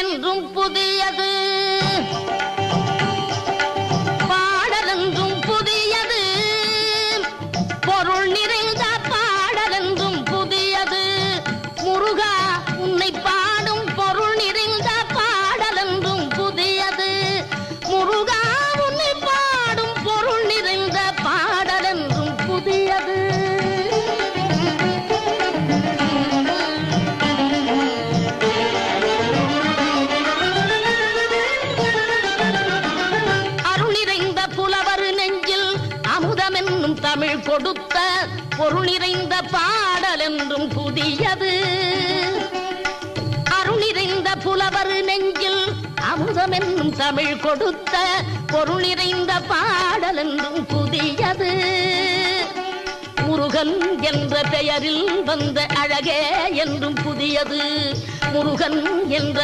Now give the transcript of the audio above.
என்றும் புதியது, பாடலென்றும் புதியது, பொருள் நிறைந்த பாடலென்றும் புதியது. முருகா உன்னை பாடும் பொருள் நிறைந்த பாடலென்றும் புதியது. முருகா உன்னை பாடும் பொருள் நிறைந்த பாடலென்றும் புதியது. அமுதமென்னும் தமிழ் கொடுத்த பொருள் நிறைந்த பாடல் என்றும் புதியது. அருள் நிறைந்த புலவர் நெஞ்சில் அமுதமென்னும் தமிழ் கொடுத்த பொருள் நிறைந்த பாடல் என்றும் புதியது. முருகன் என்ற பெயரில் வந்த அழகே என்றும் புதியது. முருகன் என்ற